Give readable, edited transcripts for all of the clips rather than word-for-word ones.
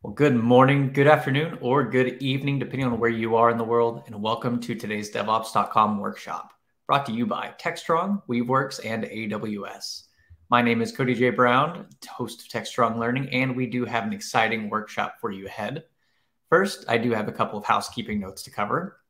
Well, good morning, good afternoon, or good evening, depending on where you are in the world, and welcome to today's DevOps.com workshop, brought to you by Techstrong, Weaveworks, and AWS. My name is Cody J. Brown, host of Techstrong Learning, and we do have an exciting workshop for you ahead. First, I do have a couple of housekeeping notes to cover.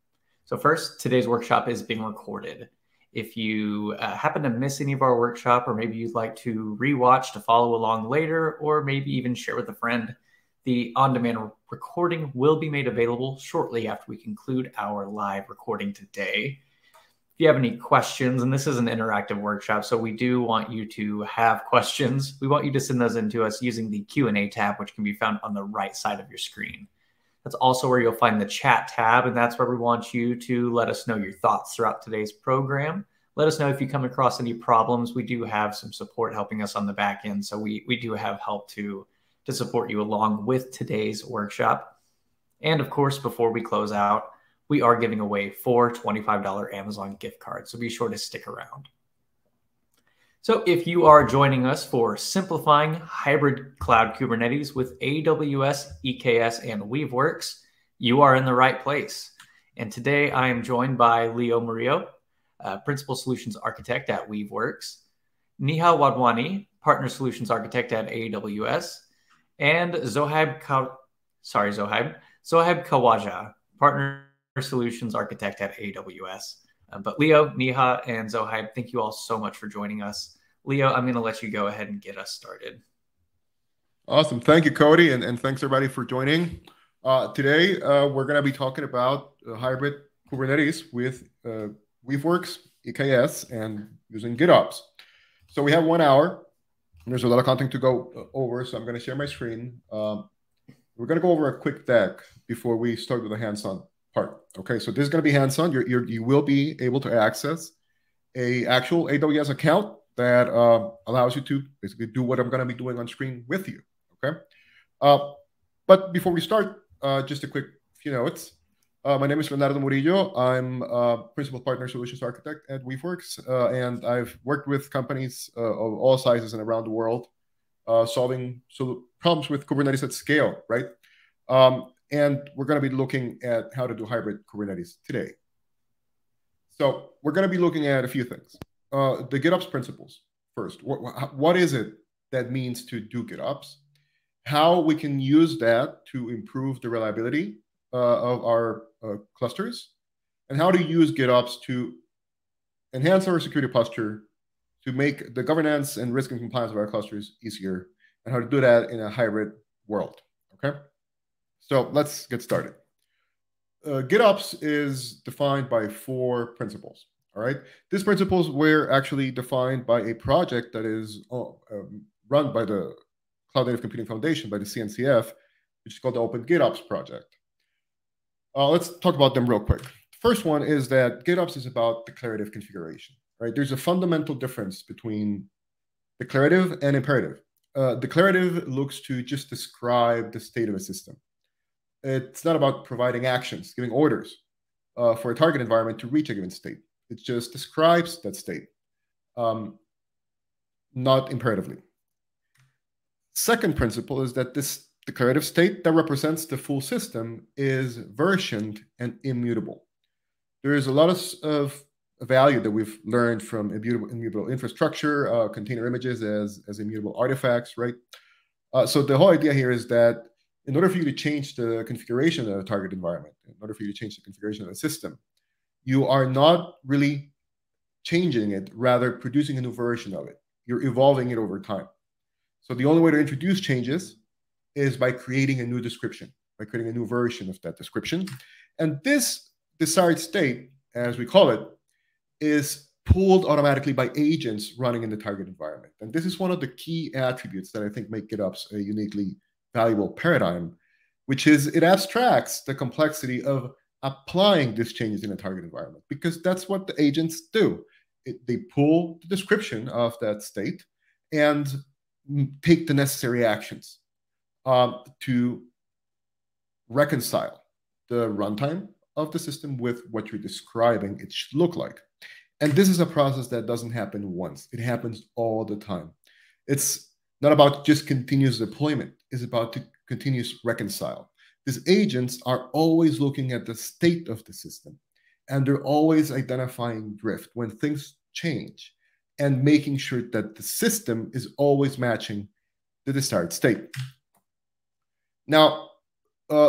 So first, today's workshop is being recorded. If you happen to miss any of our workshop, or maybe you'd like to rewatch to follow along later, or maybe even share with a friend, the on-demand recording will be made available shortly after we conclude our live recording today. If you have any questions, and this is an interactive workshop, so we do want you to have questions. We want you to send those in to us using the Q&A tab, which can be found on the right side of your screen. That's also where you'll find the chat tab, and that's where we want you to let us know your thoughts throughout today's program. Let us know if you come across any problems. We do have some support helping us on the back end, so we do have help to support you along with today's workshop. And of course, before we close out, we are giving away 4 $25 Amazon gift cards, so be sure to stick around. So if you are joining us for Simplifying Hybrid Cloud Kubernetes with AWS, EKS, and Weaveworks, you are in the right place. And today I am joined by Leo Murillo, Principal Solutions Architect at Weaveworks, Neha Wadhwani, Partner Solutions Architect at AWS, and Zohaib Khawaja, Partner Solutions Architect at AWS. But Leo, Neha, and Zohaib, thank you all so much for joining us. Leo, I'm going to let you go ahead and get us started. Awesome. Thank you, Cody, and thanks everybody for joining. Today, we're going to be talking about hybrid Kubernetes with Weaveworks, EKS, and using GitOps. So we have 1 hour. There's a lot of content to go over, so I'm going to share my screen. We're going to go over a quick deck before we start with the hands-on part. Okay, so this is going to be hands-on. You will be able to access an actual AWS account that allows you to basically do what I'm going to be doing on screen with you. Okay, but before we start, just a quick few notes. My name is Leonardo Murillo. I'm Principal Partner Solutions Architect at Weaveworks, and I've worked with companies of all sizes and around the world, solving problems with Kubernetes at scale, right? And we're going to be looking at how to do hybrid Kubernetes today. So we're going to be looking at a few things. The GitOps principles first. What is it that means to do GitOps? How we can use that to improve the reliability of our clusters, and how to use GitOps to enhance our security posture, to make the governance and risk and compliance of our clusters easier, and how to do that in a hybrid world. Okay, so let's get started. GitOps is defined by 4 principles. All right, these principles were actually defined by a project that is run by the Cloud Native Computing Foundation, by the CNCF, which is called the Open GitOps Project. Let's talk about them real quick. The first one is that GitOps is about declarative configuration, right? There's a fundamental difference between declarative and imperative. Declarative looks to just describe the state of a system. It's not about providing actions, giving orders for a target environment to reach a given state. It just describes that state, not imperatively. Second principle is that this declarative state that represents the full system is versioned and immutable. There is a lot of value that we've learned from immutable infrastructure, container images as immutable artifacts, right? So the whole idea here is that in order for you to change the configuration of a target environment, in order for you to change the configuration of a system, you are not really changing it, rather producing a new version of it. You're evolving it over time. So the only way to introduce changes is by creating a new description, by creating a new version of that description. And this desired state, as we call it, is pulled automatically by agents running in the target environment. And this is one of the key attributes that I think make GitOps a uniquely valuable paradigm, which is it abstracts the complexity of applying these changes in a target environment, because that's what the agents do. They pull the description of that state and take the necessary actions to reconcile the runtime of the system with what you're describing it should look like. And this is a process that doesn't happen once. It happens all the time. It's not about just continuous deployment. It's about continuous reconcile. These agents are always looking at the state of the system, and they're always identifying drift when things change and making sure that the system is always matching the desired state. Now,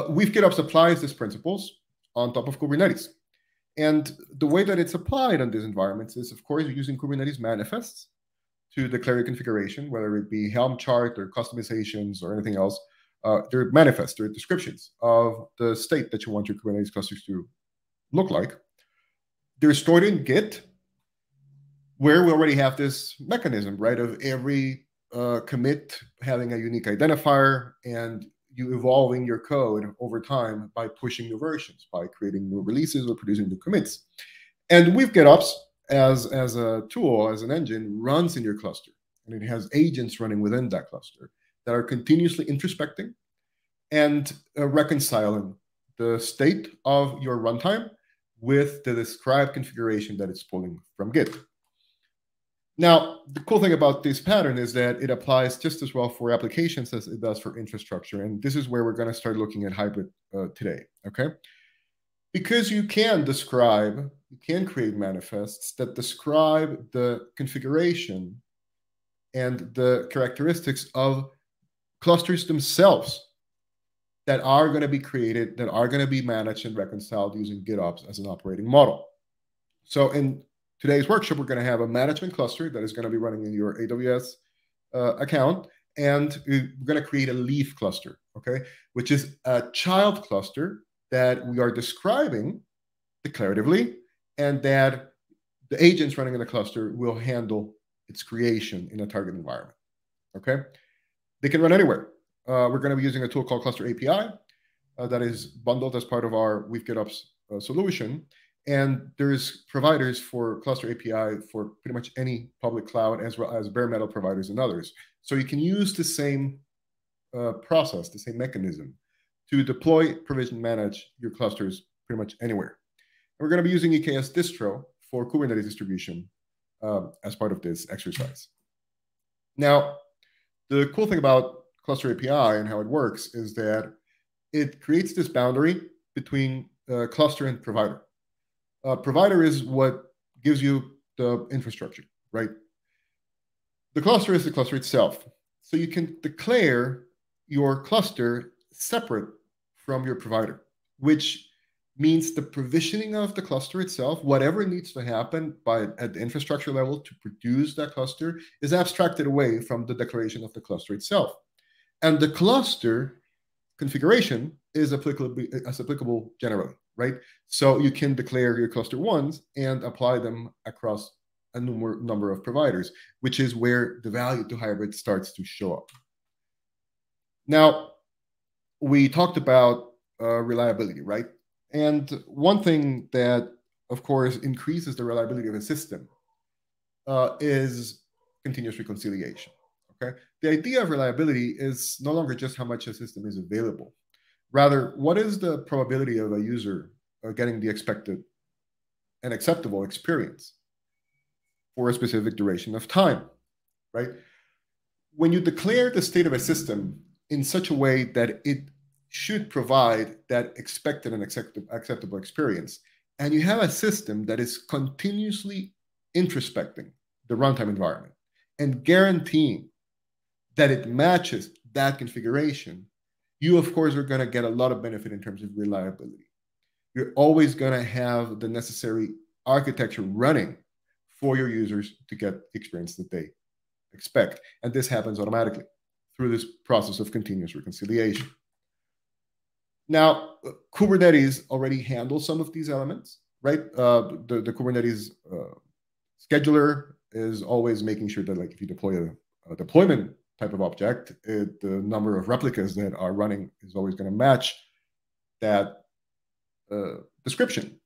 Weave GitOps applies these principles on top of Kubernetes. And the way that it's applied on these environments is, of course, using Kubernetes manifests to declare your configuration, whether it be Helm chart or customizations or anything else. They're manifests, they're descriptions of the state that you want your Kubernetes clusters to look like. They're stored in Git, where we already have this mechanism, right, of every commit having a unique identifier and you evolving your code over time by pushing new versions, by creating new releases or producing new commits. And Weave GitOps, as a tool, as an engine, runs in your cluster. And it has agents running within that cluster that are continuously introspecting and reconciling the state of your runtime with the described configuration that it's pulling from Git. Now, the cool thing about this pattern is that it applies just as well for applications as it does for infrastructure. And this is where we're going to start looking at hybrid today, okay? Because you can create manifests that describe the configuration and the characteristics of clusters themselves that are going to be created, that are going to be managed and reconciled using GitOps as an operating model. So in today's workshop, we're going to have a management cluster that is going to be running in your AWS account, and we're going to create a leaf cluster, okay, which is a child cluster that we are describing declaratively, and that the agents running in the cluster will handle its creation in a target environment, okay? They can run anywhere. We're going to be using a tool called Cluster API that is bundled as part of our Weave GitOps solution. And there's providers for Cluster API for pretty much any public cloud, as well as bare metal providers and others. So you can use the same process, the same mechanism to deploy, provision, manage your clusters pretty much anywhere. And we're going to be using EKS distro for Kubernetes distribution as part of this exercise. Now, the cool thing about Cluster API and how it works is that it creates this boundary between cluster and provider. Provider is what gives you the infrastructure, right? The cluster is the cluster itself. So you can declare your cluster separate from your provider, which means the provisioning of the cluster itself, whatever needs to happen at the infrastructure level to produce that cluster, is abstracted away from the declaration of the cluster itself. And the cluster configuration is applicable generally, right? So you can declare your cluster ones and apply them across a number of providers, which is where the value to hybrid starts to show up. Now, we talked about reliability, right? And one thing that, of course, increases the reliability of a system is continuous reconciliation, okay? The idea of reliability is no longer just how much a system is available. Rather, what is the probability of a user getting the expected and acceptable experience for a specific duration of time, right? When you declare the state of a system in such a way that it should provide that expected and acceptable experience, and you have a system that is continuously introspecting the runtime environment and guaranteeing that it matches that configuration, you, of course, are going to get a lot of benefit in terms of reliability. You're always going to have the necessary architecture running for your users to get the experience that they expect. And this happens automatically through this process of continuous reconciliation. Now, Kubernetes already handles some of these elements, right? The Kubernetes scheduler is always making sure that, like, if you deploy a deployment type of object, the number of replicas that are running is always going to match that description.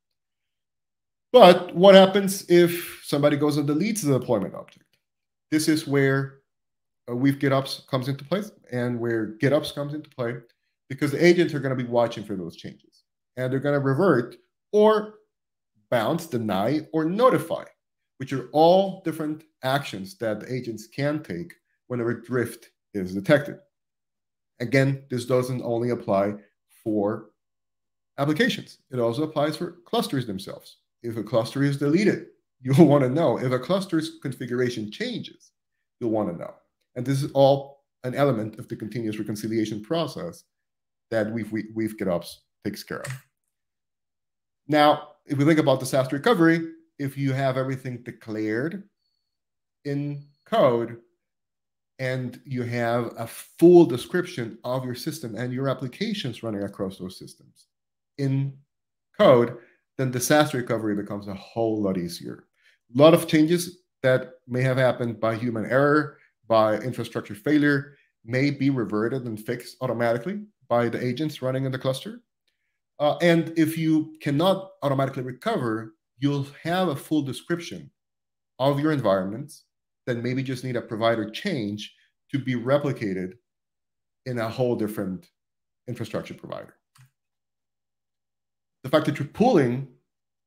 But what happens if somebody goes and deletes the deployment object? This is where Weave GitOps comes into place, and where GitOps comes into play, because the agents are going to be watching for those changes. And they're going to revert or bounce, deny, or notify, which are all different actions that the agents can take whenever drift is detected. Again, this doesn't only apply for applications. It also applies for clusters themselves. If a cluster is deleted, you'll want to know. If a cluster's configuration changes, you'll want to know. And this is all an element of the continuous reconciliation process that Weave GitOps takes care of. Now, if we think about disaster recovery, if you have everything declared in code and you have a full description of your system and your applications running across those systems in code, then disaster recovery becomes a whole lot easier. A lot of changes that may have happened by human error, by infrastructure failure, may be reverted and fixed automatically by the agents running in the cluster. And if you cannot automatically recover, you'll have a full description of your environments that maybe just need a provider change to be replicated in a whole different infrastructure provider. The fact that you're pulling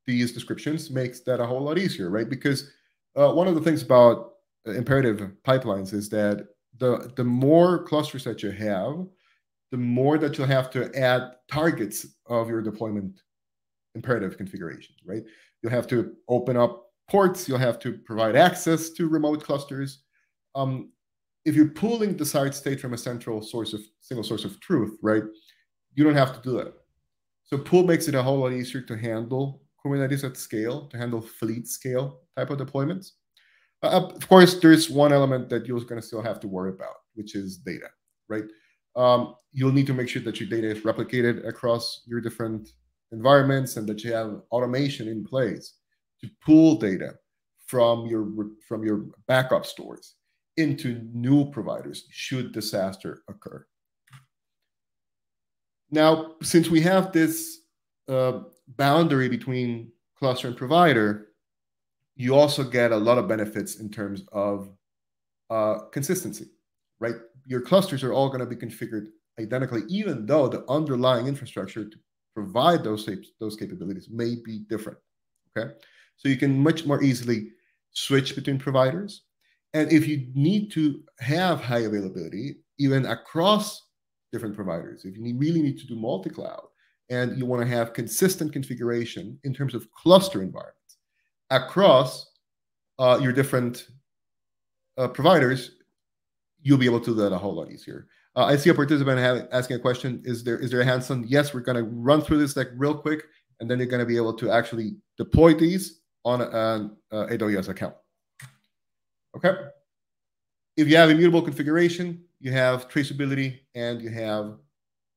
these descriptions makes that a whole lot easier, right? Because one of the things about imperative pipelines is that the more clusters that you have, the more that you'll have to add targets of your deployment imperative configuration, right? You'll have to open up ports. You'll have to provide access to remote clusters. If you're pulling the desired state from a single source of truth, right? You don't have to do that. So pull makes it a whole lot easier to handle Kubernetes at scale, to handle fleet scale type of deployments. Of course, there's one element that you're going to still have to worry about, which is data, right? You'll need to make sure that your data is replicated across your different environments and that you have automation in place to pull data from your backup stores into new providers should disaster occur. Now, since we have this boundary between cluster and provider, you also get a lot of benefits in terms of consistency, right? Your clusters are all going to be configured identically, even though the underlying infrastructure to provide those capabilities may be different, okay? So you can much more easily switch between providers. And if you need to have high availability, even across different providers, if you really need to do multi-cloud and you want to have consistent configuration in terms of cluster environments across your different providers, you'll be able to do that a whole lot easier. I see a participant asking a question. Is there a hands on? Yes, we're going to run through this deck real quick, and then you're going to be able to actually deploy these on an AWS account. Okay. If you have immutable configuration, you have traceability, and you have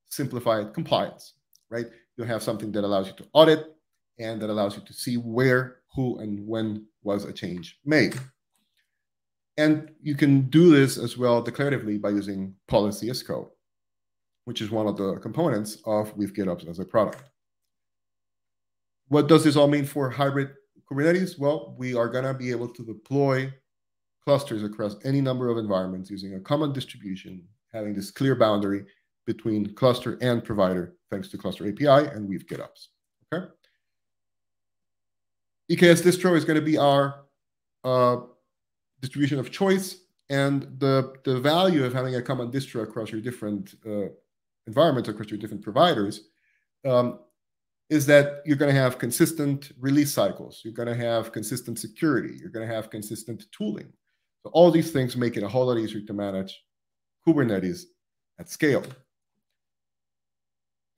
simplified compliance, right? You'll have something that allows you to audit and that allows you to see where, who, and when was a change made. And you can do this as well declaratively by using policy as code, which is one of the components of Weave GitOps as a product. What does this all mean for hybrid Kubernetes? Well, we are going to be able to deploy clusters across any number of environments using a common distribution, having this clear boundary between cluster and provider, thanks to Cluster API and Weave GitOps. Okay. EKS distro is going to be our distribution of choice, and the value of having a common distro across your different environments, across your different providers, is that you're going to have consistent release cycles. You're going to have consistent security. You're going to have consistent tooling. So all these things make it a whole lot easier to manage Kubernetes at scale.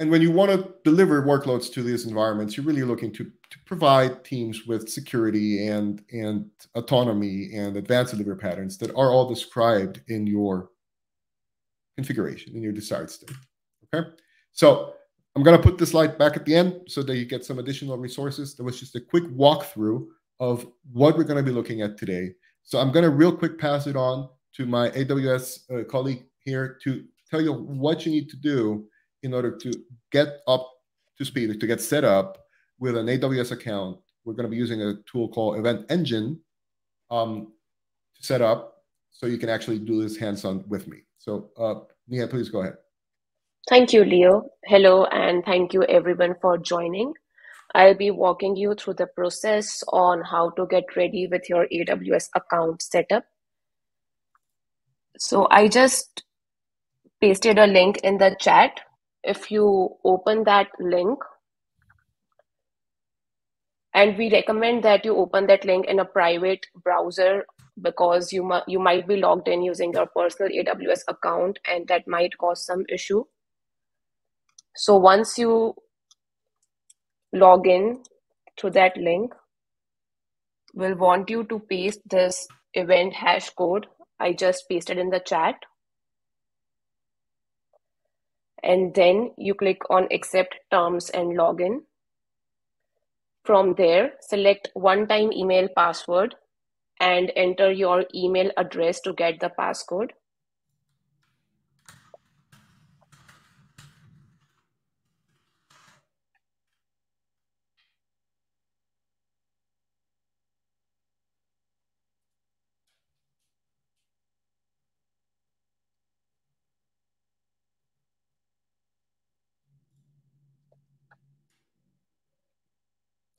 And when you want to deliver workloads to these environments, you're really looking to provide teams with security and autonomy and advanced delivery patterns that are all described in your configuration, in your desired state. Okay, so I'm going to put this slide back at the end so that you get some additional resources. That was just a quick walkthrough of what we're going to be looking at today. So I'm going to real quick pass it on to my AWS colleague here to tell you what you need to do in order to get up to speed, to get set up with an AWS account. We're going to be using a tool called Event Engine to set up so you can actually do this hands-on with me. So Nia, please go ahead. Thank you, Leo. Hello, and thank you everyone for joining. I'll be walking you through the process on how to get ready with your AWS account setup. So I just pasted a link in the chat. If you open that link, and we recommend that you open that link in a private browser because you might be logged in using your personal AWS account, and that might cause some issue. So once you log in to that link, we'll want you to paste this event hash code I just pasted in the chat. And then you click on accept terms and login. From there, select one-time email password and enter your email address to get the passcode.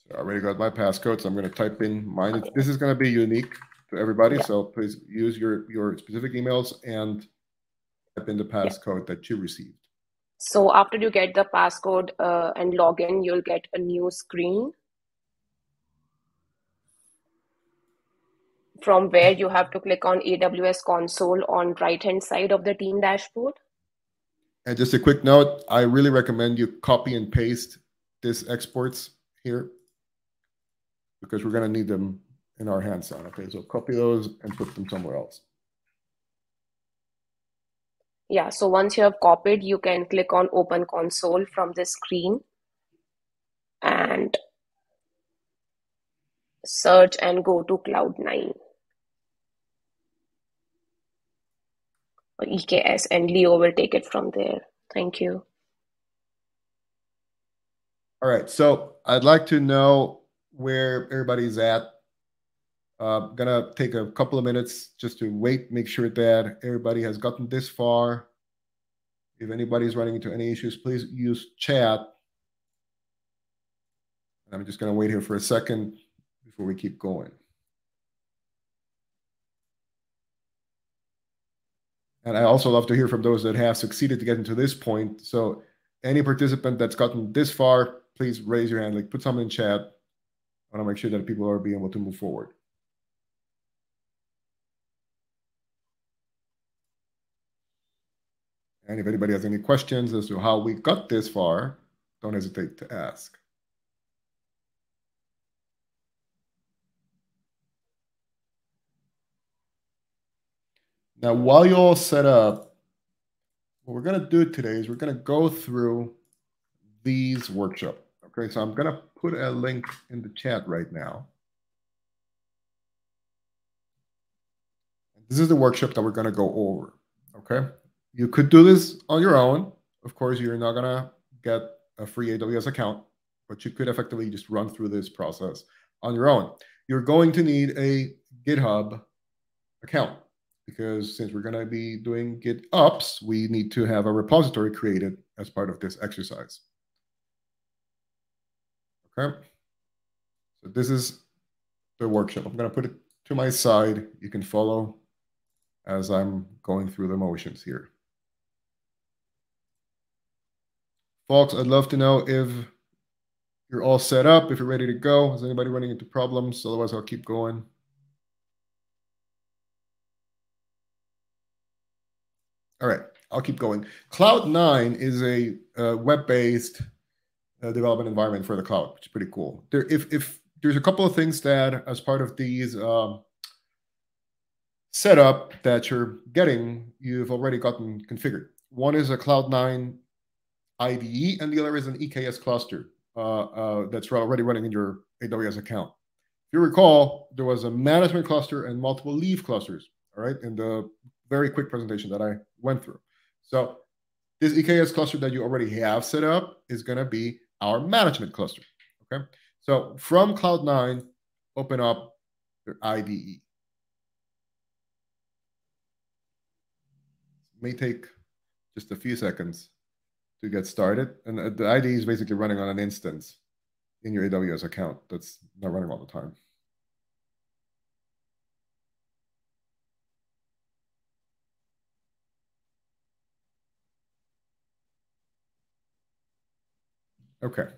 So I already got my passcode, so I'm going to type in mine. This is going to be unique to everybody, Yeah. so please use your specific emails and type in the passcode that you received. So after you get the passcode and login, you'll get a new screen from where you have to click on AWS console on right-hand side of the team dashboard. And just a quick note, I really recommend you copy and paste these exports here because we're going to need them in our hands-on. Okay, so copy those and put them somewhere else. Yeah, so once you have copied, you can click on Open Console from this screen and search and go to Cloud9 or EKS, and Leo will take it from there. Thank you. All right, so I'd like to know where everybody's at. Gonna take a couple of minutes just to wait, make sure that everybody has gotten this far. If anybody's running into any issues, please use chat. I'm just gonna wait here for a second before we keep going. And I also love to hear from those that have succeeded to get into this point. So any participant that's gotten this far, please raise your hand, like put something in chat. I want to make sure that people are being able to move forward. And if anybody has any questions as to how we got this far, don't hesitate to ask. Now, while you all set up, what we're going to do today is we're going to go through these workshops. Okay, so I'm going to put a link in the chat right now. This is the workshop that we're going to go over. Okay, you could do this on your own. Of course, you're not going to get a free AWS account, but you could effectively just run through this process on your own. You're going to need a GitHub account because since we're going to be doing GitOps, we need to have a repository created as part of this exercise. Okay, so this is the workshop. I'm going to put it to my side. You can follow as I'm going through the motions here. Folks, I'd love to know if you're all set up, if you're ready to go. Is anybody running into problems? Otherwise, I'll keep going. All right, I'll keep going. Cloud9 is a web-based development environment for the cloud, which is pretty cool. If there's a couple of things that, as part of these setup that you're getting, you've already gotten configured. One is a Cloud9 IDE, and the other is an EKS cluster that's already running in your AWS account. If you recall, there was a management cluster and multiple leave clusters, all right, in the very quick presentation that I went through. So this EKS cluster that you already have set up is going to be our management cluster, okay? So from Cloud9, open up your IDE. It may take just a few seconds to get started. And the IDE is basically running on an instance in your AWS account that's not running all the time. Okay.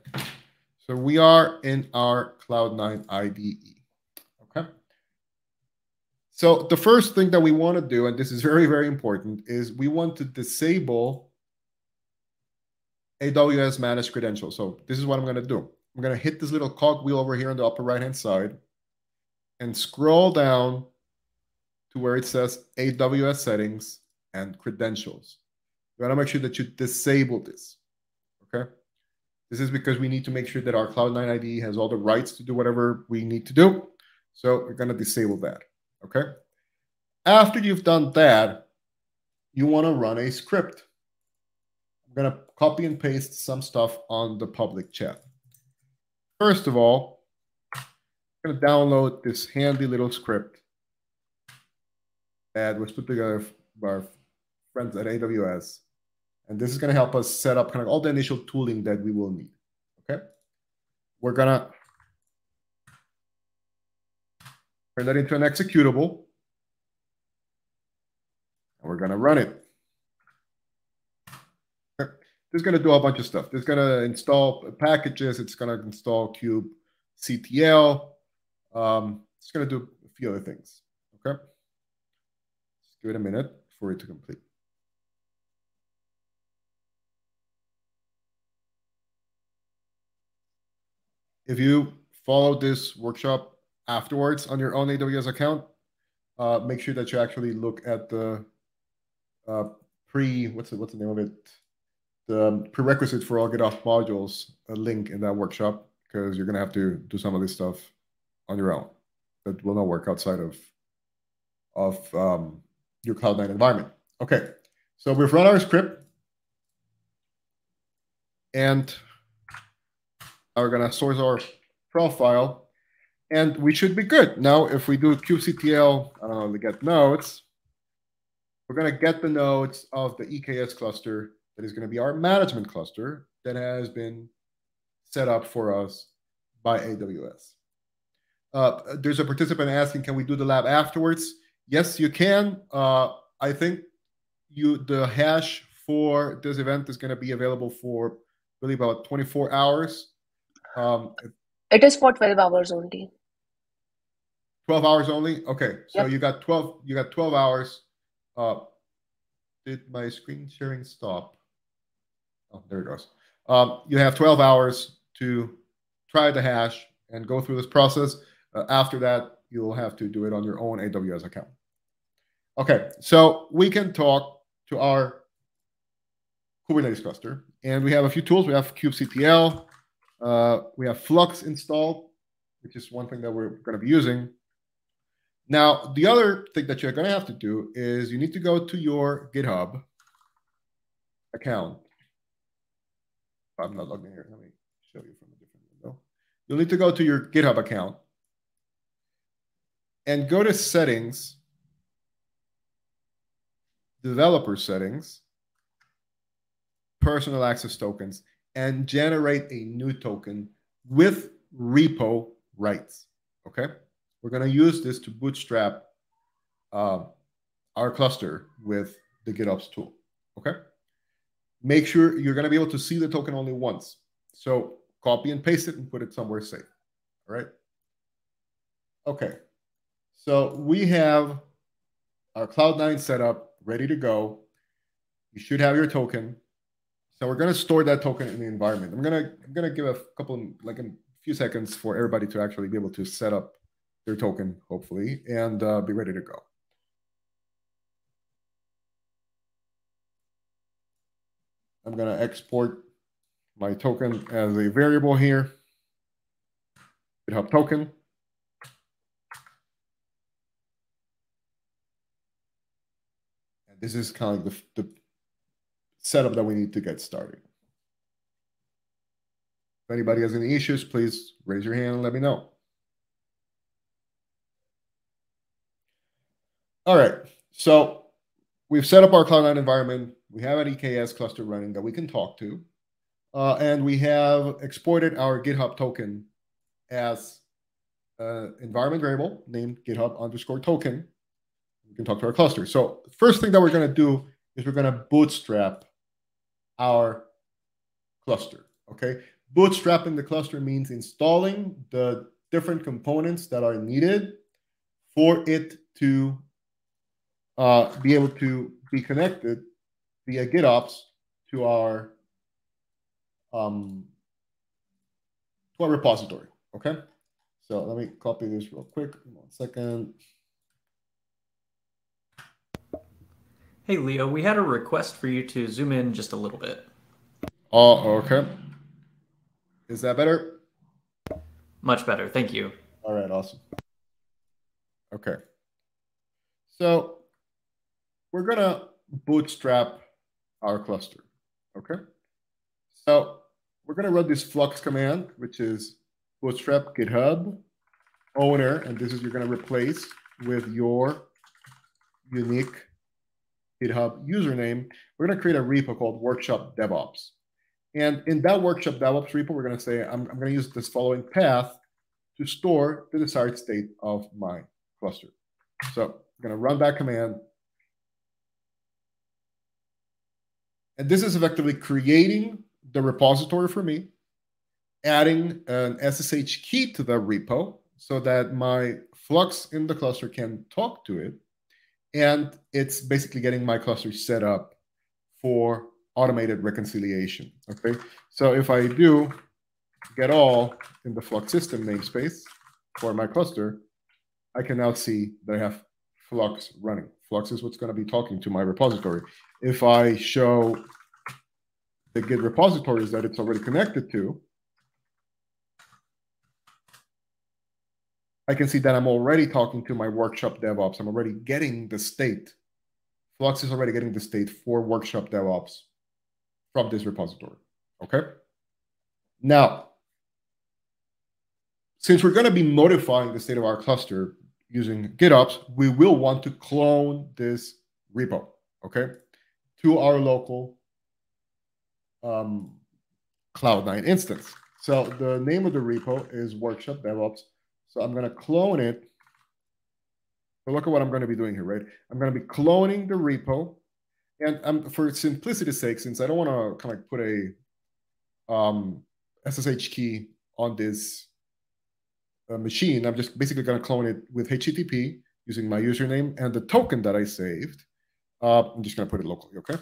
So we are in our Cloud9 IDE. Okay. So the first thing that we want to do, and this is very, very important, is we want to disable AWS managed credentials. So this is what I'm going to do. I'm going to hit this little cogwheel over here on the upper right-hand side and scroll down to where it says AWS settings and credentials. You want to make sure that you disable this. Okay. This is because we need to make sure that our Cloud9 IDE has all the rights to do whatever we need to do. So we're going to disable that. Okay. After you've done that, you want to run a script. I'm going to copy and paste some stuff on the public chat. First of all, I'm going to download this handy little script that was put together by our friends at AWS. And this is going to help us set up kind of all the initial tooling that we will need. Okay. We're going to turn that into an executable. And we're going to run it. Okay. This is going to do a bunch of stuff. This is going to install packages. It's going to install kubectl. It's going to do a few other things. Okay. Just give it a minute for it to complete. If you follow this workshop afterwards on your own AWS account, make sure that you actually look at the what's the name of it? The prerequisite for all GitOps modules, a link in that workshop, because you're going to have to do some of this stuff on your own. That will not work outside of your Cloud9 environment. Okay, so we've run our script, and we're going to source our profile, and we should be good. Now, if we do kubectl, I don't know, to get nodes, we're going to get the nodes of the EKS cluster that is going to be our management cluster that has been set up for us by AWS. There's a participant asking, can we do the lab afterwards? Yes, you can. I think the hash for this event is going to be available for really about 24 hours. It is for 12 hours only. 12 hours only? Okay. So yep. you got 12 hours. Did my screen sharing stop? Oh, there it goes. You have 12 hours to try the hash and go through this process. After that, you'll have to do it on your own AWS account. Okay, so we can talk to our Kubernetes cluster, and we have a few tools. We have kubectl. We have Flux installed, which is one thing that we're going to be using. Now, the other thing that you're going to have to do is you need to go to your GitHub account. I'm not logged in here. Let me show you from a different window. You'll need to go to your GitHub account and go to Settings, Developer Settings, Personal Access Tokens, and generate a new token with repo rights. Okay? We're going to use this to bootstrap our cluster with the GitOps tool. Okay? Make sure you're going to be able to see the token only once. So copy and paste it and put it somewhere safe. All right? Okay. So we have our Cloud9 setup ready to go. You should have your token. So we're going to store that token in the environment. I'm going to give a few seconds for everybody to actually be able to set up their token, hopefully, and be ready to go. I'm going to export my token as a variable here. GitHub token. And this is kind of like the setup that we need to get started. If anybody has any issues, please raise your hand and let me know. All right, so we've set up our Cloud9 environment. We have an EKS cluster running that we can talk to. And we have exported our GitHub token as an environment variable named GitHub_token. We can talk to our cluster. So the first thing that we're going to do is we're going to bootstrap our cluster. Okay. Bootstrapping the cluster means installing the different components that are needed for it to be able to be connected via GitOps to our repository. Okay, so let me copy this real quick. 1 second. Hey, Leo, we had a request for you to zoom in just a little bit. Oh, okay. Is that better? Much better. Thank you. All right, awesome. Okay. So we're going to bootstrap our cluster. Okay. So we're going to run this flux command, which is bootstrap GitHub owner. And this is you're going to replace with your unique GitHub username. We're going to create a repo called workshop DevOps. And in that workshop DevOps repo, we're going to say, I'm going to use this following path to store the desired state of my cluster. So I'm going to run that command. And this is effectively creating the repository for me, adding an SSH key to the repo so that my flux in the cluster can talk to it. And it's basically getting my cluster set up for automated reconciliation. Okay, so if I do get all in the Flux system namespace for my cluster, I can now see that I have Flux running. Flux is what's going to be talking to my repository. If I show the Git repositories that it's already connected to, I can see that I'm already talking to my workshop DevOps. I'm already getting the state. Flux is already getting the state for workshop DevOps from this repository. Okay. Now, since we're going to be modifying the state of our cluster using GitOps, we will want to clone this repo, okay, to our local Cloud9 instance. So the name of the repo is workshop DevOps. So I'm going to clone it. So look at what I'm going to be doing here, right? I'm going to be cloning the repo. And for simplicity's sake, since I don't want to kind of put a SSH key on this machine, I'm just basically going to clone it with HTTP using my username and the token that I saved. I'm just going to put it locally, okay?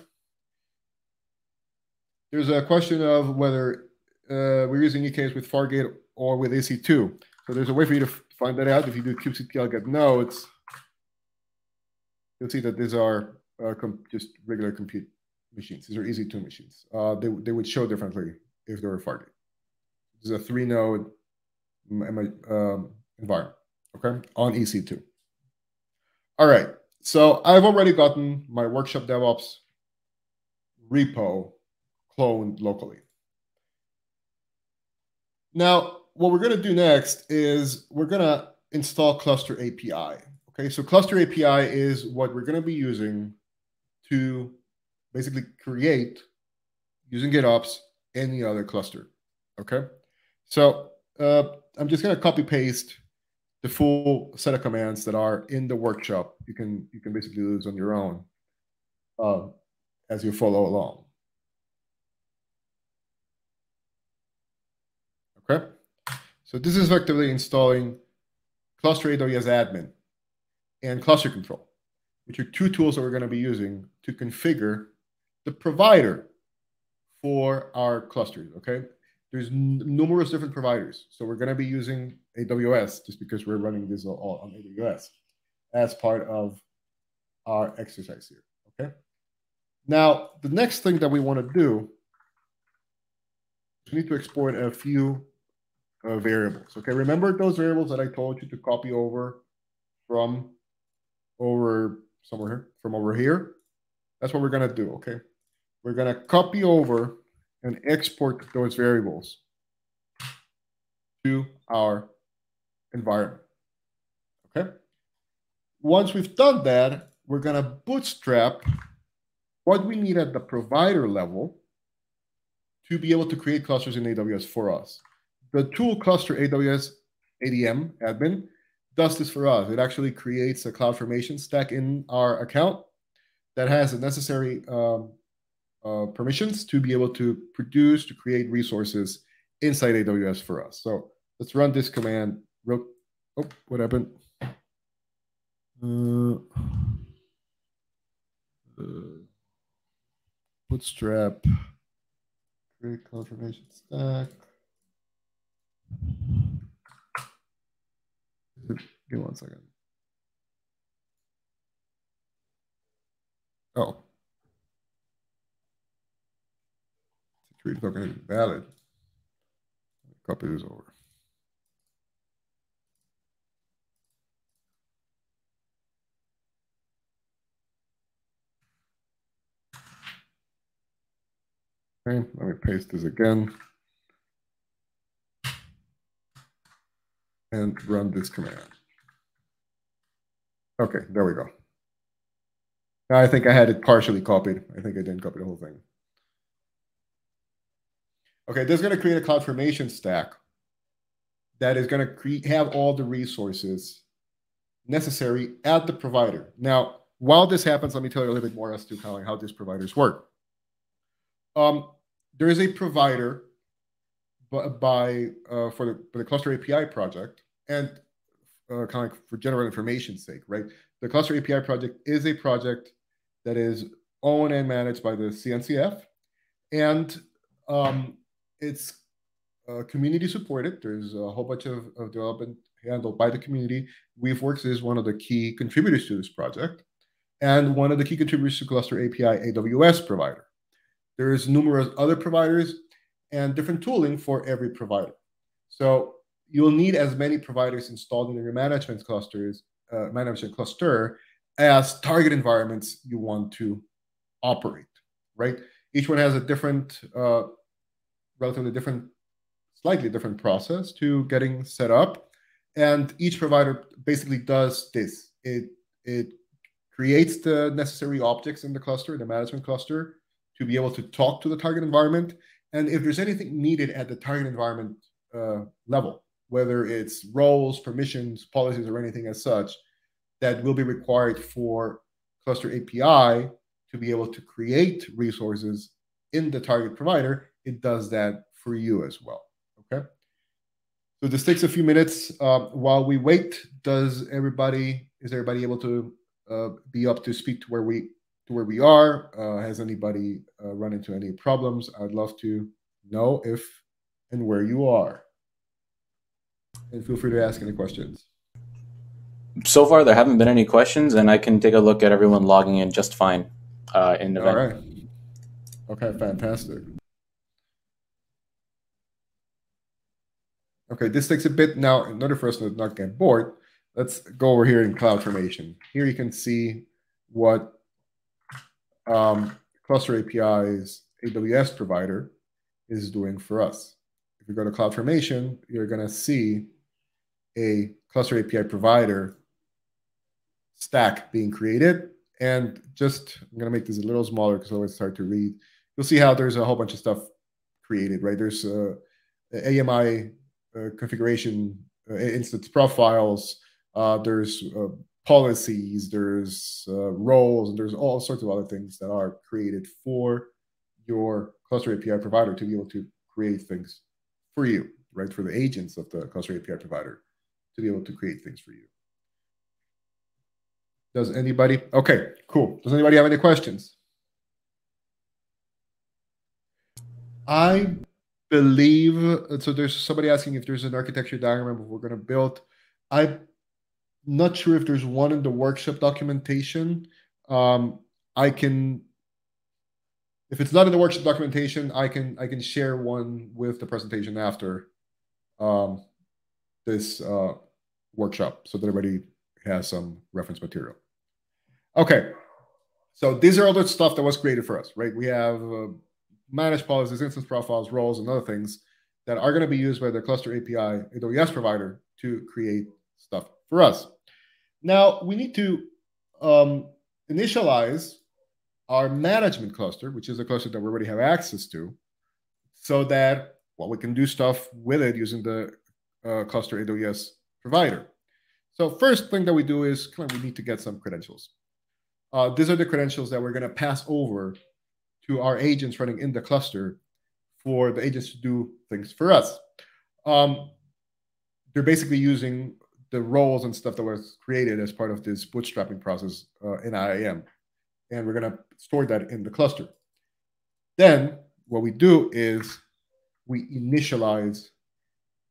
There's a question of whether we're using EKS with Fargate or with EC2. So there's a way for you to find that out. If you do kubectl get nodes, you'll see that these are just regular compute machines. These are EC2 machines. They would show differently if they were Fargate. This is a 3-node environment, okay, on EC2. All right, so I've already gotten my workshop DevOps repo cloned locally. Now, what we're going to do next is we're going to install Cluster API. Okay, so Cluster API is what we're going to be using to basically create, using GitOps, any other cluster. Okay, so I'm just going to copy paste the full set of commands that are in the workshop. You can basically do this on your own as you follow along. Okay, so this is effectively installing Cluster AWS Admin and Cluster Control, which are two tools that we're going to be using to configure the provider for our clusters. Okay, there's numerous different providers, so we're going to be using AWS just because we're running this all on AWS as part of our exercise here. Okay, now the next thing that we want to do is we need to export a few variables. Okay, remember those variables that I told you to copy over from over here? That's what we're going to do. Okay, we're going to copy over and export those variables to our environment. Okay, once we've done that, we're going to bootstrap what we need at the provider level to be able to create clusters in AWS for us. The tool Cluster AWS ADM admin does this for us. It actually creates a CloudFormation stack in our account that has the necessary permissions to be able to create resources inside AWS for us. So let's run this command. Oh, what happened? Bootstrap, create confirmation stack. Give me 1 second. Oh. Security token is valid. Copy this over. Okay, let me paste this again and run this command. Okay, there we go. Now I think I had it partially copied. I think I didn't copy the whole thing. Okay, this is going to create a CloudFormation stack that is going to have all the resources necessary at the provider. Now, while this happens, let me tell you a little bit more as to kind of how these providers work. There is a provider for the Cluster API project, and kind of like for general information's sake, right? The Cluster API project is a project that is owned and managed by the CNCF, and it's community supported. There's a whole bunch of development handled by the community. Weaveworks is one of the key contributors to this project, and one of the key contributors to Cluster API AWS provider. There's numerous other providers and different tooling for every provider. So you'll need as many providers installed in your management cluster as target environments you want to operate, right? Each one has a different, relatively different, slightly different process to getting set up. And each provider basically does this. It creates the necessary objects in the cluster, the management cluster, to be able to talk to the target environment. And if there's anything needed at the target environment level, whether it's roles, permissions, policies, or anything as such, that will be required for Cluster API to be able to create resources in the target provider, it does that for you as well, okay? So this takes a few minutes. While we wait, is everybody able to be up to speed to where we are? Has anybody run into any problems? I'd love to know if and where you are. And feel free to ask any questions. So far, there haven't been any questions, and I can take a look at everyone logging in just fine in the event. All right. Okay, fantastic. Okay, this takes a bit now. In order for us to not get bored, let's go over here in CloudFormation. Here you can see what Cluster API's AWS provider is doing for us. If you go to CloudFormation, you're going to see a Cluster API provider stack being created. And just, I'm going to make this a little smaller because it's hard to read. You'll see how there's a whole bunch of stuff created, right? There's AMI configuration, instance profiles, there's policies, there's roles, and there's all sorts of other things that are created for your Cluster API provider to be able to create things for you, right? For the agents of the Cluster API provider to be able to create things for you. Does anybody? Okay, cool. Does anybody have any questions? I believe, so there's somebody asking if there's an architecture diagram of what we're going to build. I'm not sure if there's one in the workshop documentation. I can, if it's not in the workshop documentation, I can share one with the presentation after this workshop so that everybody has some reference material. Okay, so these are all the stuff that was created for us, right? We have managed policies, instance profiles, roles, and other things that are going to be used by the Cluster API AWS provider to create stuff for us. Now, we need to initialize our management cluster, which is a cluster that we already have access to, so that we can do stuff with it using the Cluster AWS provider. So first thing that we do is we need to get some credentials. These are the credentials that we're going to pass over to our agents running in the cluster for the agents to do things for us. They're basically using the roles and stuff that was created as part of this bootstrapping process in IAM. And we're going to store that in the cluster. Then what we do is we initialize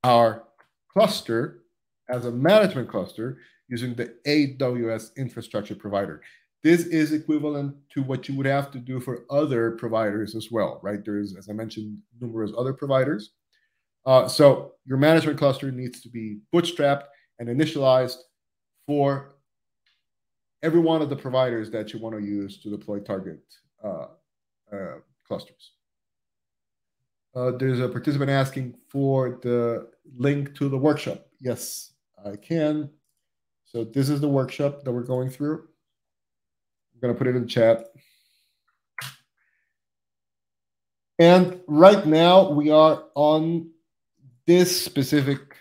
our cluster as a management cluster using the AWS infrastructure provider. This is equivalent to what you would have to do for other providers as well, right? There's, as I mentioned, numerous other providers. So your management cluster needs to be bootstrapped and initialized for every one of the providers that you want to use to deploy target clusters. There's a participant asking for the link to the workshop. Yes, I can. So this is the workshop that we're going through. I'm going to put it in the chat. And right now we are on this specific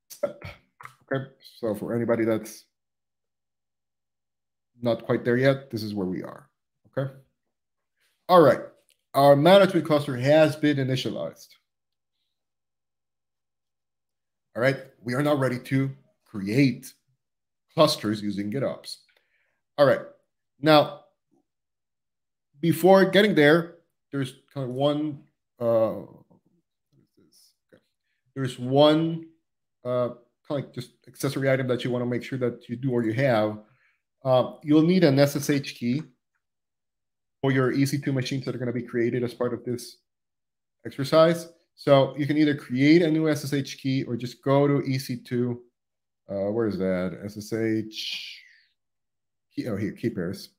step. Okay, so for anybody that's not quite there yet, this is where we are. Okay. All right. Our management cluster has been initialized. All right. We are now ready to create clusters using GitOps. All right. Now, before getting there, there's kind of one. There's one kind of like just accessory item that you want to make sure that you do or you have. You'll need an SSH key for your EC2 machines that are going to be created as part of this exercise. So you can either create a new SSH key or just go to EC2. Where is that? SSH key. Oh, here, key pairs.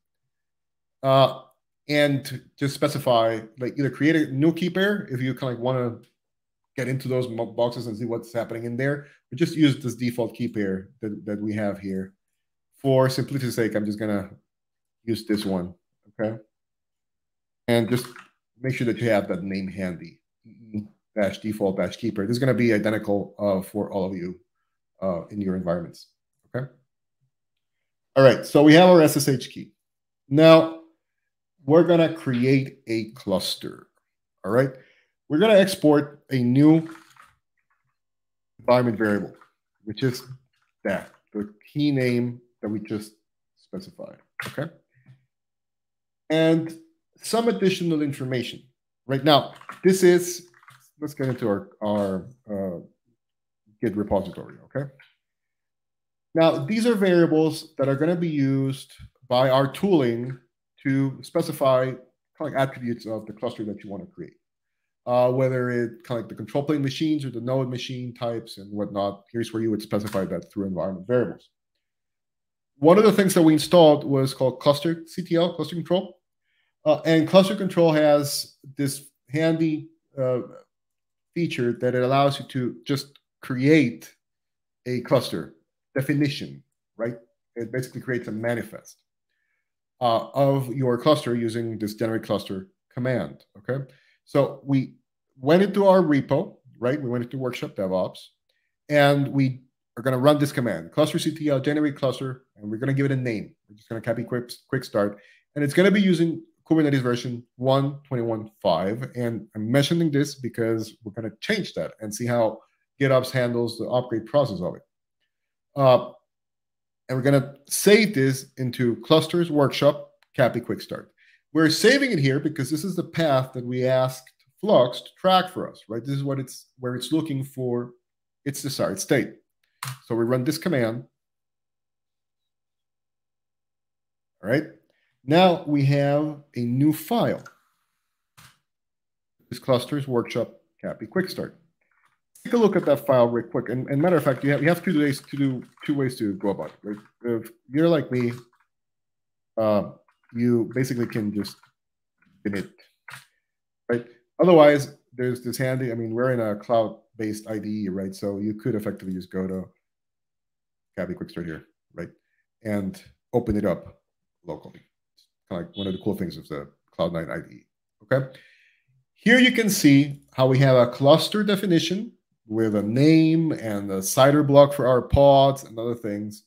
And just specify, like, either create a new key pair if you kind of want to get into those boxes and see what's happening in there, or just use this default key pair that we have here. For simplicity's sake, I'm just going to use this one, okay? And just make sure that you have that name handy, -default -keeper. This is going to be identical for all of you in your environments, okay? All right, so we have our SSH key. Now, we're going to create a cluster, all right? We're going to export a new environment variable, which is that, the key name that we just specified, okay? And some additional information. Right now, this is, let's get into our Git repository, okay? Now, these are variables that are going to be used by our tooling to specify kind of like attributes of the cluster that you want to create. Whether it kind of like the control plane machines or the node machine types and whatnot. Here's where you would specify that through environment variables. One of the things that we installed was called ekctl, cluster control. And cluster control has this handy feature that it allows you to just create a cluster definition, right? It basically creates a manifest of your cluster using this generate cluster command, okay? So we went into our repo, right? We went into workshop DevOps, and we are going to run this command, clusterctl generate cluster, and we're going to give it a name. We're just going to copy quick start, and it's going to be using Kubernetes version 1.21.5. And I'm mentioning this because we're going to change that and see how GitOps handles the upgrade process of it. And we're going to save this into clusters workshop copy quick start. We're saving it here because this is the path that we asked Flux to track for us, right? This is what where it's looking for its desired state. So we run this command. All right. Now we have a new file. This clusters workshop copy quick start. Take a look at that file real quick. And matter of fact, you have 2 days to do 2 ways to go about it. Right? If you're like me, you basically can just init, right? Otherwise, there's this handy, I mean, we're in a cloud-based IDE, right? So you could effectively just go to copy quick start here, right? And open it up locally. It's kind of like one of the cool things of the Cloud9 IDE, okay? Here you can see how we have a cluster definition with a name and a CIDR block for our pods and other things.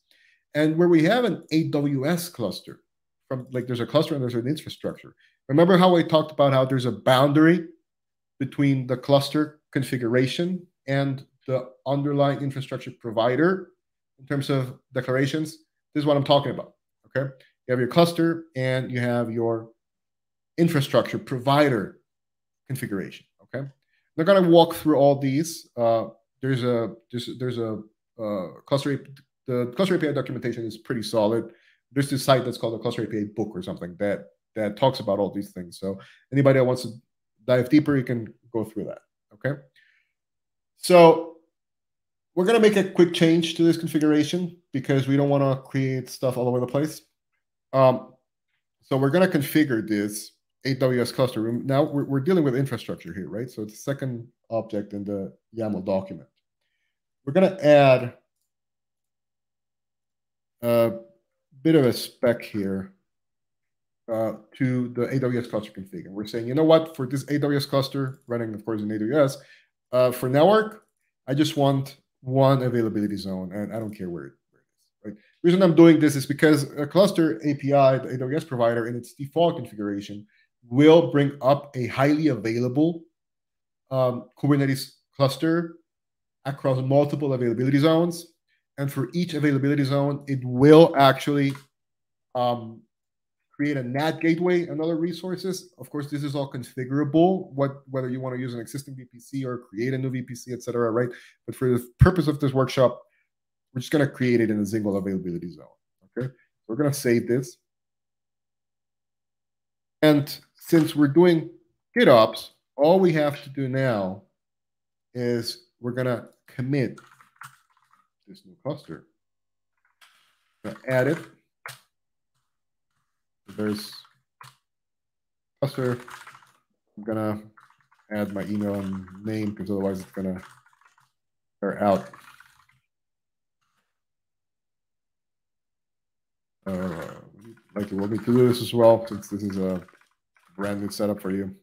And where we have an AWS cluster, from like there's a cluster and there's an infrastructure. Remember how I talked about how there's a boundary between the cluster configuration and the underlying infrastructure provider in terms of declarations. This is what I'm talking about, okay? You have your cluster and you have your infrastructure provider configuration, okay? They're going to walk through all these. There's a cluster, the cluster API documentation is pretty solid. There's this site that's called the Cluster API book or something that talks about all these things. So anybody that wants to dive deeper, you can go through that, okay? So we're going to make a quick change to this configuration because we don't want to create stuff all over the place. So we're going to configure this AWS cluster. Now we're dealing with infrastructure here, right? So it's the second object in the YAML document. We're going to add a bit of a spec here to the AWS cluster config. And we're saying, you know what, for this AWS cluster running, of course, in AWS, for network, I just want one availability zone, and I don't care where it is. Right? The reason I'm doing this is because a cluster API, the AWS provider, in its default configuration, will bring up a highly available Kubernetes cluster across multiple availability zones. And for each availability zone, it will actually create a NAT gateway and other resources. Of course, this is all configurable, whether you want to use an existing VPC or create a new VPC, et cetera, right? But for the purpose of this workshop, we're just going to create it in a single availability zone, okay? We're going to save this. And since we're doing GitOps, all we have to do now is we're going to commit this new cluster. I'm going to add it. There's cluster. I'm going to add my email and name because otherwise it's going to error out. Like you want me to do this as well, since this is a brand new setup for you.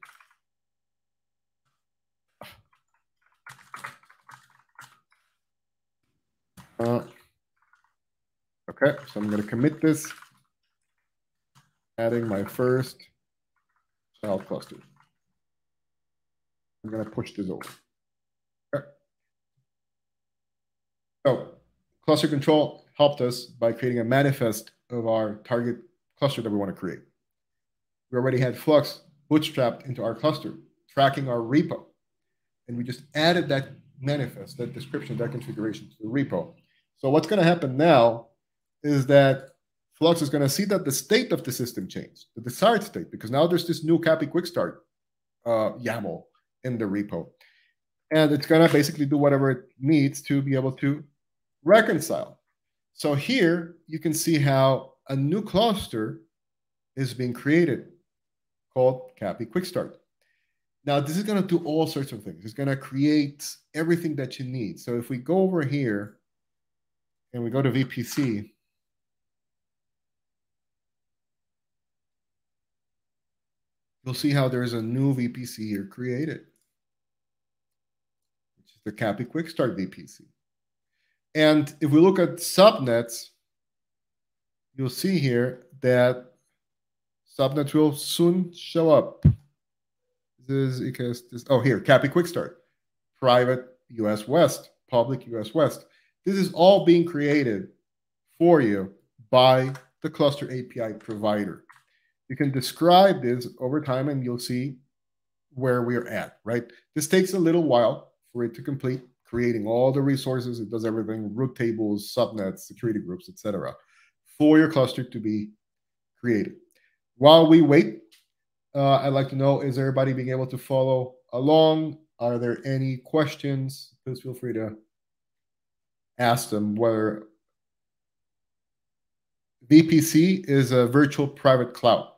Okay, so I'm going to commit this, adding my first child cluster. I'm going to push this over. Okay. So cluster control helped us by creating a manifest of our target cluster that we want to create. We already had Flux bootstrapped into our cluster, tracking our repo. And we just added that manifest, that description, that configuration to the repo. So what's going to happen now is that Flux is going to see that the state of the system changed, the desired state, because now there's this new Cappy Quick Start YAML in the repo. And it's going to basically do whatever it needs to be able to reconcile. So here you can see how a new cluster is being created called Cappy Quick Start. Now, this is going to do all sorts of things. It's going to create everything that you need. So if we go over here and we go to VPC, you'll see how there's a new VPC here created, which is the Cappy Quick Start VPC. And if we look at subnets, you'll see here that subnets will soon show up. This is EKS, oh, here, Cappy Quick Start, private US West, public US West. This is all being created for you by the cluster API provider. You can describe this over time and you'll see where we're at, right? This takes a little while for it to complete, creating all the resources. It does everything, root tables, subnets, security groups, etc., for your cluster to be created. While we wait, I'd like to know, is everybody being able to follow along? Are there any questions? Please feel free to ask them. Whether VPC is a virtual private cloud.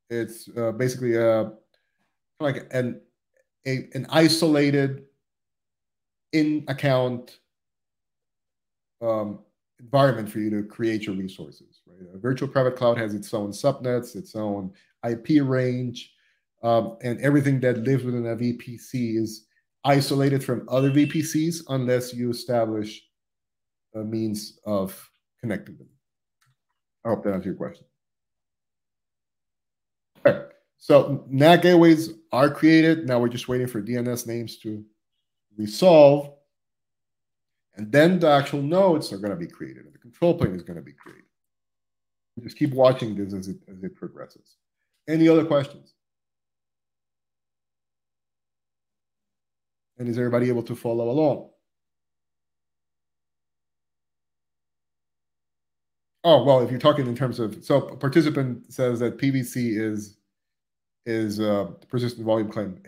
It's basically like an isolated in-account environment for you to create your resources. Right? A virtual private cloud has its own subnets, its own IP range, and everything that lives within a VPC is isolated from other VPCs unless you establish a means of connecting them. I hope that answers your question. Okay. So NAT gateways are created. Now we're just waiting for DNS names to resolve. And then the actual nodes are going to be created, and the control plane is going to be created. Just keep watching this as it progresses. Any other questions? And is everybody able to follow along? Oh, well, if you're talking in terms of, so a participant says that PVC is persistent volume claim.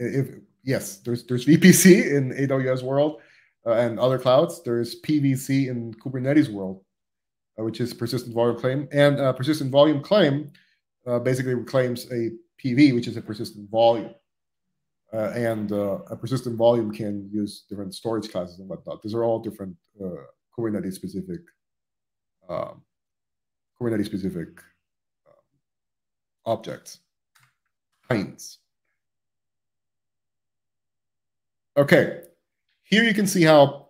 Yes, there's VPC in AWS world and other clouds. There's PVC in Kubernetes world, which is persistent volume claim. And persistent volume claim basically claims a PV, which is a persistent volume. And a persistent volume can use different storage classes and whatnot. These are all different Kubernetes specific objects, kinds. Okay, here you can see how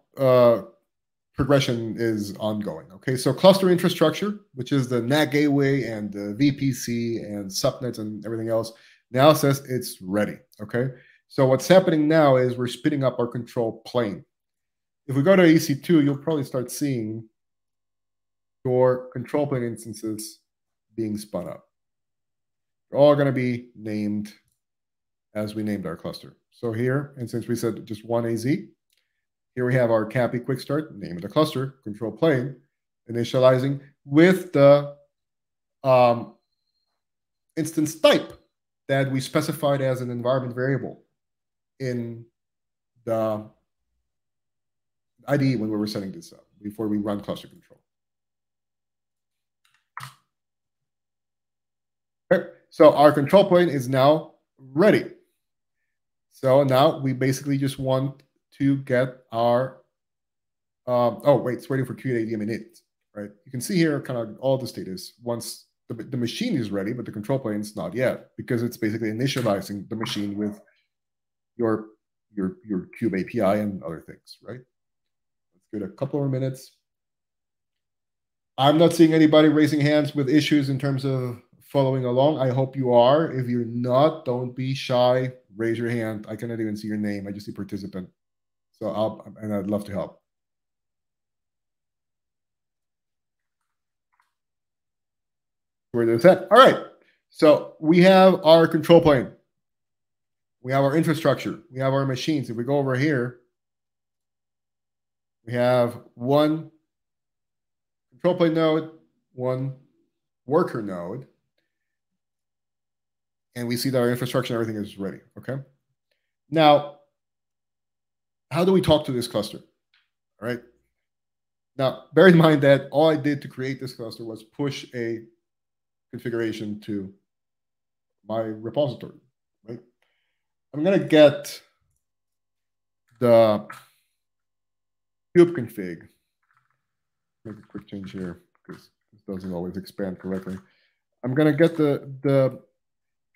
progression is ongoing. Okay, so cluster infrastructure, which is the NAT gateway and the VPC and subnets and everything else, now says it's ready. Okay, so what's happening now is we're spinning up our control plane. If we go to EC2, you'll probably start seeing your control plane instances being spun up. They're all going to be named as we named our cluster. So here, and since we said just one AZ, here we have our CAPI quick start, name of the cluster, control plane, initializing with the instance type that we specified as an environment variable in the IDE when we were setting this up before we run cluster control. Okay, so our control plane is now ready. So now we basically just want to get our, oh, wait, it's waiting for QADM init, right? You can see here kind of all the status once the machine is ready, but the control plane is not yet because it's basically initializing the machine with your Kube API and other things, right? Let's give it a couple more minutes. I'm not seeing anybody raising hands with issues in terms of following along. I hope you are. If you're not, don't be shy. Raise your hand. I cannot even see your name. I just see participant. So and I'd love to help. Where is that? All right. So we have our control plane. We have our infrastructure. We have our machines. If we go over here, we have one control plane node, one worker node, and we see that our infrastructure and everything is ready. Okay. Now, how do we talk to this cluster? All right. Now, bear in mind that all I did to create this cluster was push a configuration to my repository, right? I'm going to get the kube config. Make a quick change here because this doesn't always expand correctly. I'm going to get the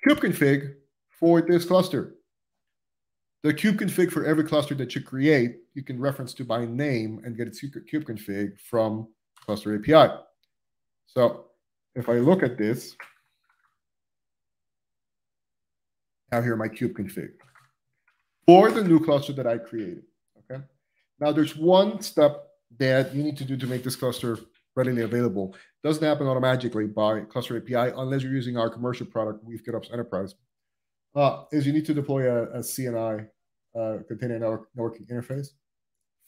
kube config for this cluster. The kube config for every cluster that you create, you can reference to by name and get its kube config from cluster API. So if I look at this, I have here my kube config for the new cluster that I created. Okay. Now there's one step that you need to do to make this cluster readily available. It doesn't happen automatically by cluster API unless you're using our commercial product, Weave GitOps Enterprise. Is you need to deploy a CNI, container networking interface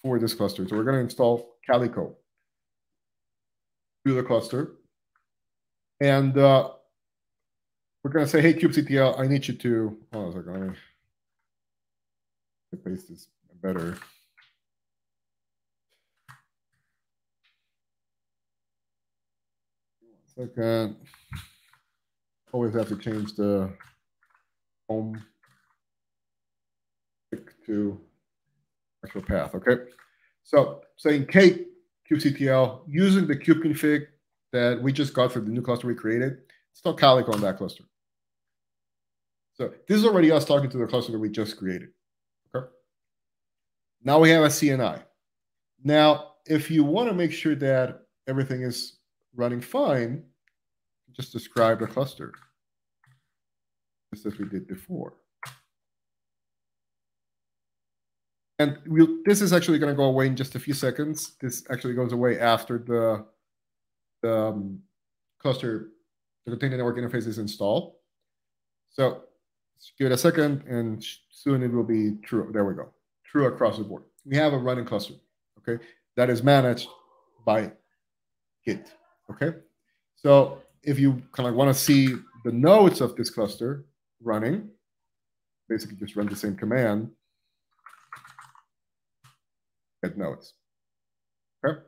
for this cluster. So we're going to install Calico to the cluster. And we're going to say, hey, kubectl, I need you to, hold on a second, let me paste this better. One second. Always have to change the home to actual path, okay? So saying Kate kubectl using the kube config that we just got for the new cluster we created, install Calico on that cluster. So this is already us talking to the cluster that we just created, okay? Now we have a CNI. Now, if you want to make sure that everything is running fine, just describe the cluster, just as we did before. And this is actually going to go away in just a few seconds. This actually goes away after the cluster, the container network interface is installed. So let's give it a second, and soon it will be true. There we go. True across the board. We have a running cluster, okay, that is managed by Git, okay? So if you kind of want to see the nodes of this cluster running, basically just run the same command, get nodes, okay?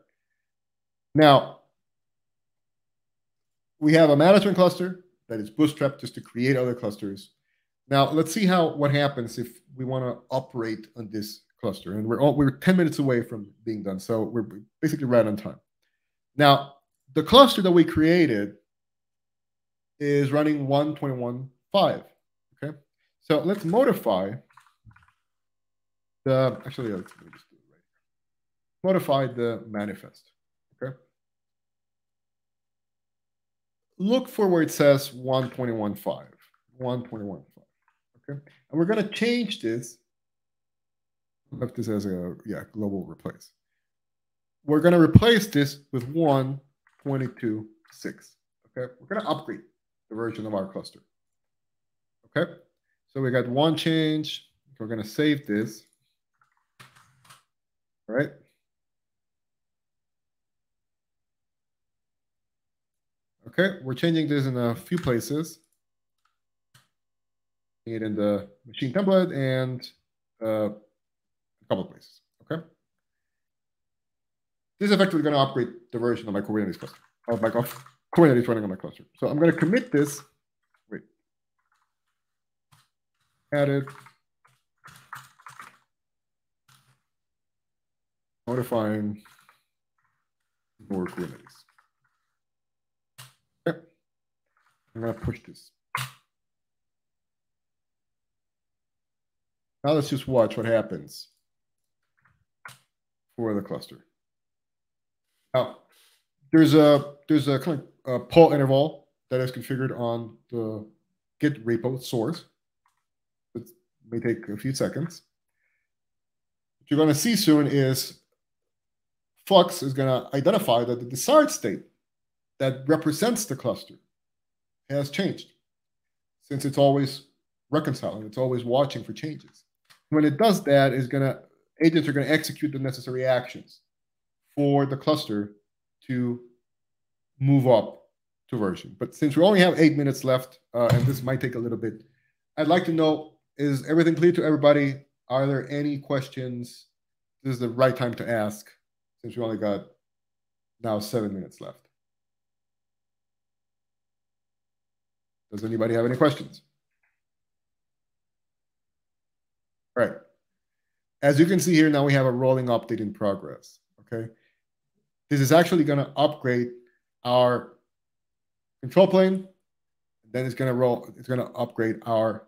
Now, we have a management cluster that is bootstrapped just to create other clusters. Now, let's see what happens if we want to operate on this cluster. And we're 10 minutes away from being done, so we're basically right on time. Now, the cluster that we created is running 1.21.5, okay? So let's modify actually, let me just do it right here. Modify the manifest, okay? Look for where it says 1.21.5, 1.21.5, okay? And we're going to change this. Left this as a global replace. We're going to replace this with 1.22.6. Okay, we're going to upgrade the version of our cluster. Okay, so we got one change. We're going to save this. All right. Okay, we're changing this in a few places. It in the machine template and a couple of places. Okay. This is effectively going to upgrade the version of my Kubernetes cluster, of my Kubernetes running on my cluster. So I'm going to commit this. Wait. Added. Modifying more Kubernetes. Okay. I'm going to push this. Now let's just watch what happens for the cluster. Now, there's a kind of a pull interval that is configured on the Git repo source. It may take a few seconds. What you're going to see soon is Flux is going to identify that the desired state that represents the cluster has changed, since it's always reconciling, it's always watching for changes. When it does that, agents are going to execute the necessary actions for the cluster to move up to version. But since we only have 8 minutes left, and this might take a little bit, I'd like to know, is everything clear to everybody? Are there any questions? This is the right time to ask, since we only got now 7 minutes left. Does anybody have any questions? All right. As you can see here, now we have a rolling update in progress, okay? This is actually going to upgrade our control plane. Then it's going to upgrade our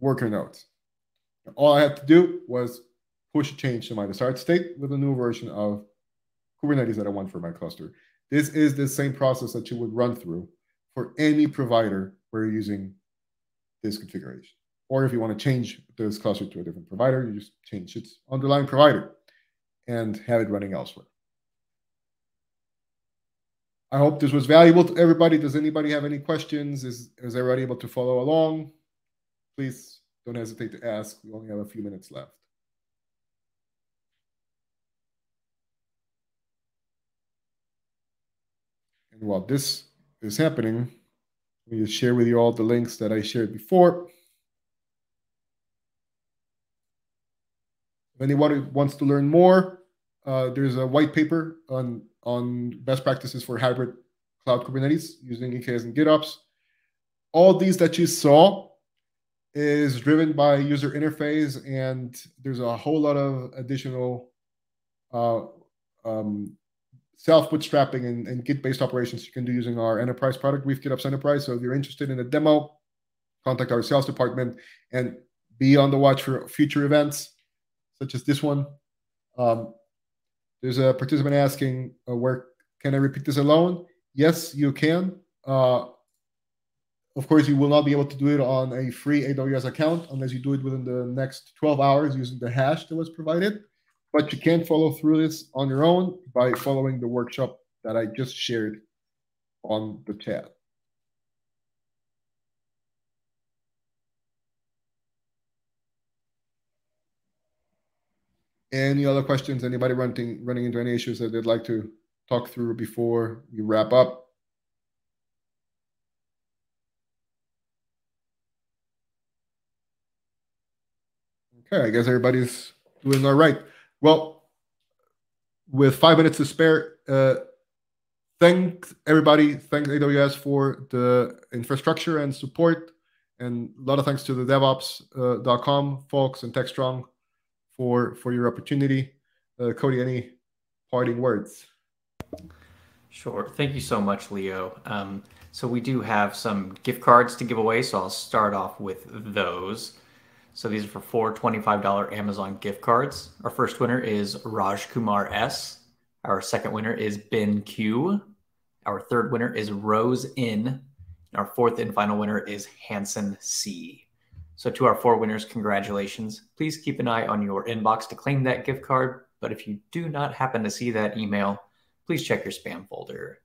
worker nodes. All I had to do was push a change to my desired state with a new version of Kubernetes that I want for my cluster. This is the same process that you would run through for any provider where you're using this configuration. Or if you want to change this cluster to a different provider, you just change its underlying provider and have it running elsewhere. I hope this was valuable to everybody. Does anybody have any questions? Is everybody able to follow along? Please don't hesitate to ask. We only have a few minutes left. And while this is happening, let me just share with you all the links that I shared before. If anyone wants to learn more, there's a white paper on best practices for hybrid cloud Kubernetes using EKS and GitOps. All these that you saw is driven by user interface, and there's a whole lot of additional self-bootstrapping and Git-based operations you can do using our enterprise product, Weave GitOps Enterprise. So if you're interested in a demo, contact our sales department and be on the watch for future events, such as this one. There's a participant asking, where can I repeat this alone? Yes, you can. Of course, you will not be able to do it on a free AWS account unless you do it within the next 12 hours using the hash that was provided. But you can follow through this on your own by following the workshop that I just shared on the chat. Any other questions? Anybody running into any issues that they'd like to talk through before we wrap up? Okay, I guess everybody's doing all right. Well, with 5 minutes to spare, thanks everybody. Thanks AWS for the infrastructure and support. And a lot of thanks to the DevOps.com folks and Techstrong for your opportunity. Cody, any parting words? Sure. Thank you so much, Leo. So we do have some gift cards to give away, so I'll start off with those. So these are for 4 $25 Amazon gift cards. Our first winner is Raj Kumar S. Our second winner is Ben Q. Our third winner is Rose In. And our fourth and final winner is Hanson C. So to our 4 winners, congratulations. Please keep an eye on your inbox to claim that gift card. But if you do not happen to see that email, please check your spam folder.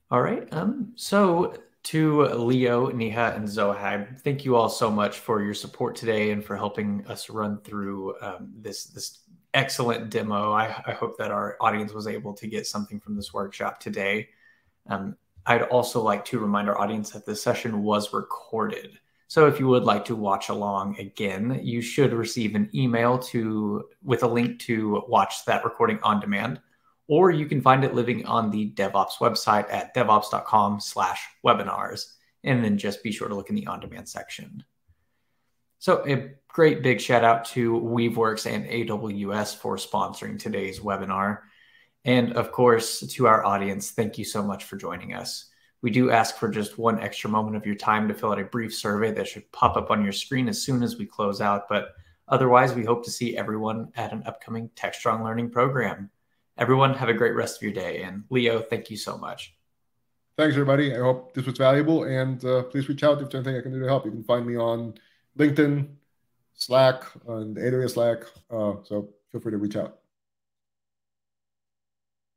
All right. So to Leo, Neha, and Zohaib, thank you all so much for your support today and for helping us run through this excellent demo. I hope that our audience was able to get something from this workshop today. I'd also like to remind our audience that this session was recorded. So if you would like to watch along again, you should receive an email with a link to watch that recording on demand, or you can find it living on the DevOps website at devops.com/webinars, and then just be sure to look in the on-demand section. So a great big shout out to Weaveworks and AWS for sponsoring today's webinar. And of course, to our audience, thank you so much for joining us. We do ask for just one extra moment of your time to fill out a brief survey that should pop up on your screen as soon as we close out. But otherwise, we hope to see everyone at an upcoming Techstrong Learning program. Everyone, have a great rest of your day. And Leo, thank you so much. Thanks, everybody. I hope this was valuable. And please reach out if there's anything I can do to help. You can find me on LinkedIn, Slack, and AWS Slack. So feel free to reach out.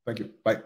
Thank you. Bye.